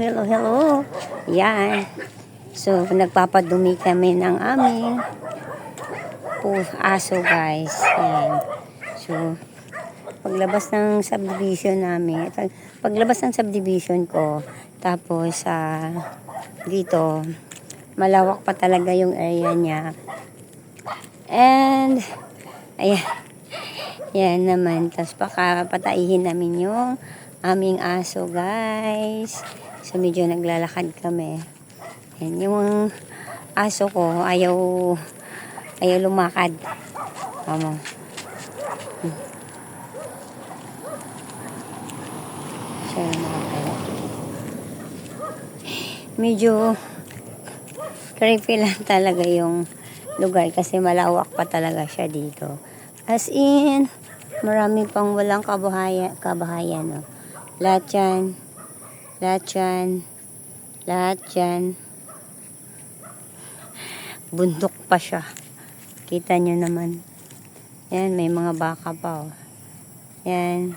hello. Yan. So, nagpapadumi kami ng aming aso, guys. Yan. So, paglabas ng subdivision namin, paglabas ng subdivision ko, tapos, dito, malawak pa talaga yung area niya. And, ayan. Yan naman. Tapos, pataihin namin yung aming aso, guys. So, medyo naglalakad kami. Yan, yung aso ko, ayaw lumakad. Tama. Siya lumakad. Medyo creepy lang talaga yung lugar kasi malawak pa talaga siya dito. As in, marami pang walang kabahayan, no? Lahat yan. Bundok pa siya. Kita nyo naman. Yan, may mga baka pa, oh. Yan.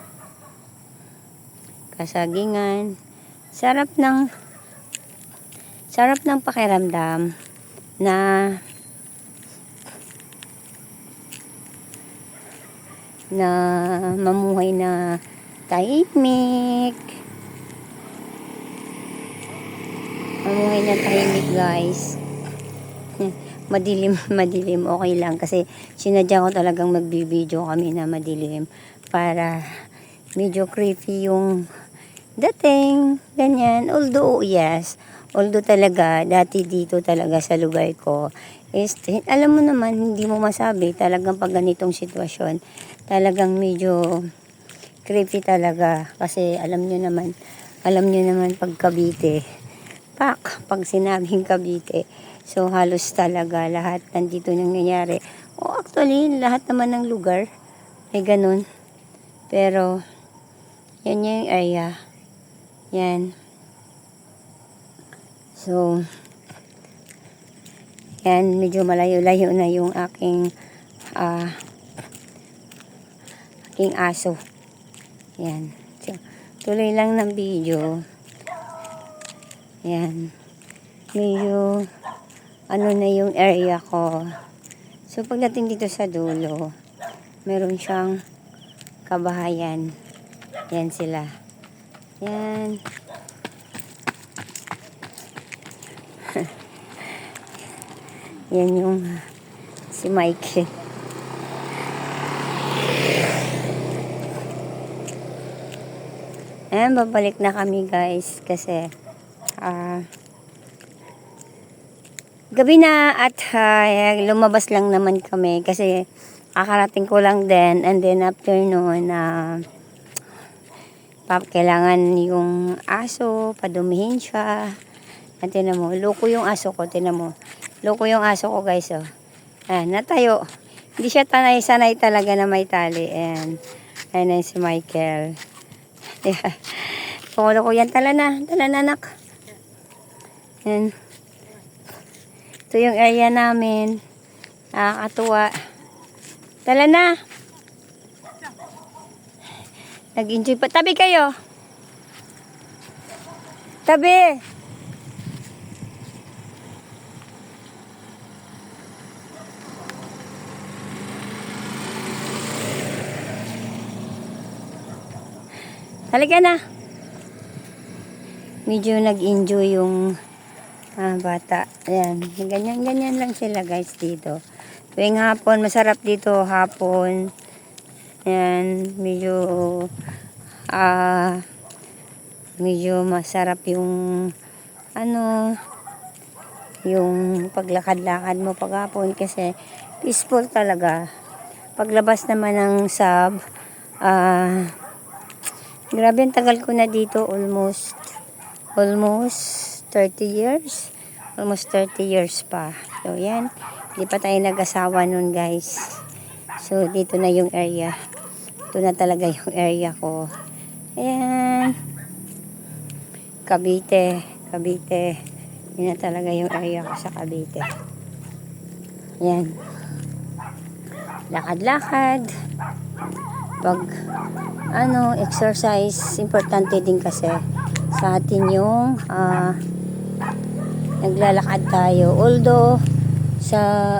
Kasagingan. Sarap ng pakiramdam na mamuhay na tahimik. Mamuhay na tahimik, guys. Madilim, okay lang. Kasi sinadya ko talagang magbibideo kami na madilim para medyo creepy yung dating, ganyan. Although talaga, dati dito talaga sa lugar ko, alam mo naman, hindi mo masabi, talagang pag ganitong sitwasyon, talagang medyo creepy talaga. Kasi alam nyo naman pag Cavite, pag sinabing Cavite, so halos talaga lahat nandito nangyayari. Actually, lahat naman ng lugar ay ganun. Pero, yan yung area. Yan. So, yan, medyo malayo-layo na yung aking aso. Yan. So, tuloy lang ng video. Yan. Medyo, na yung area ko. So, pagdating dito sa dulo, meron siyang kabahayan. Yan sila. Yan. Yan yung si Mike. Ayan, babalik na kami, guys, kasi gabi na at lumabas lang naman kami kasi kakarating ko lang din, and then after noon kailangan yung aso padumihin siya. At tinan mo, loko yung aso ko, guys, oh. Ayan, natayo. Hindi siya sanay talaga na may tali. Ayan si Michael. Pangulo ko yan, tala na anak. Ayan. Ito yung area namin. Nakakatuwa. Tala na. Nag-enjoy pa. Tabi kayo. Tabi. Halika na. Medyo nag-enjoy yung bata. Ayan. Ganyan lang sila, guys, dito. Tuwing hapon, masarap dito hapon. Ayan. Medyo masarap yung yung paglakad-lakad mo paghapon kasi peaceful talaga. Paglabas naman ng grabe, ang tagal ko na dito, almost 30 years. Almost 30 years pa. So, yan. Hindi pa tayo nag-asawa nun, guys. So, dito na yung area. Ito na talaga yung area ko. Ayan. Cavite. Yun na talaga yung area ko sa Cavite. Ayan. Lakad-lakad. pag exercise, importante din kasi sa atin yung naglalakad tayo. Although sa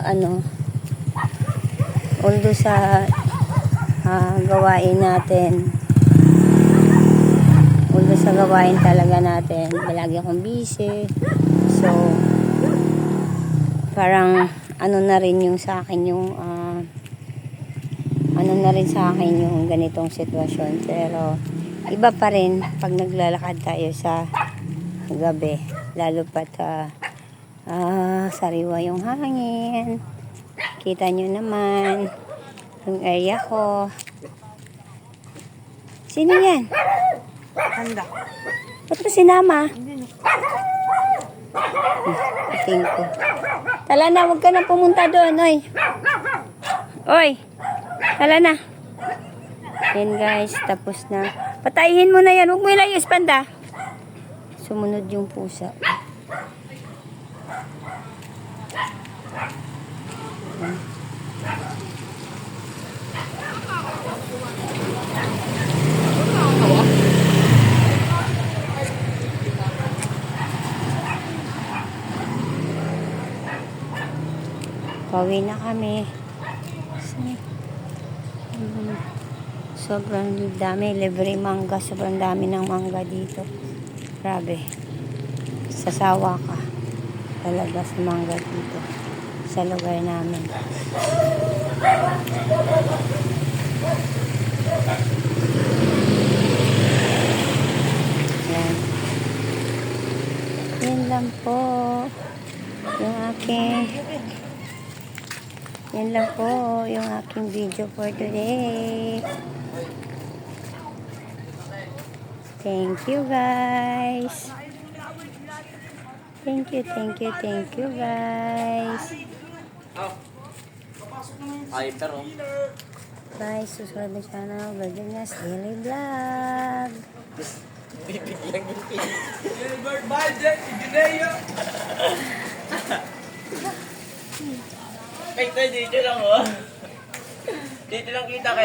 gawain natin, sa gawain talaga natin, lagi akong busy. So, parang na rin yung sa akin yung yung ganitong sitwasyon. Pero, iba pa rin pag naglalakad tayo sa gabi. Lalo pat sariwa yung hangin. Kita nyo naman yung area ko. Sino yan? Handa. Ba't mo sinama? Tingin ko. Tala na, huwag ka na pumunta doon, oy. Oy, tala na. Yan guys, tapos na. Patayin mo na yan, huwag mo ilayos, panda. Sumunod yung pusa. Pauwi na kami. Sobrang dami. Libre mangga. Sobrang dami ng mangga dito. Grabe. Sasawa ka. Talaga sa mangga dito. Sa lugar namin. Yan. Yan lang po. Yung aking Yan lang po yung aking video for today. Thank you guys. Thank you guys. Ay, pero. Bye, subscribe my channel, Virginia's Daily Vlog. Bibigyan yung Bird budget, Gideyo. Ay, tayo dito lang, oh. Dito lang kita kayo.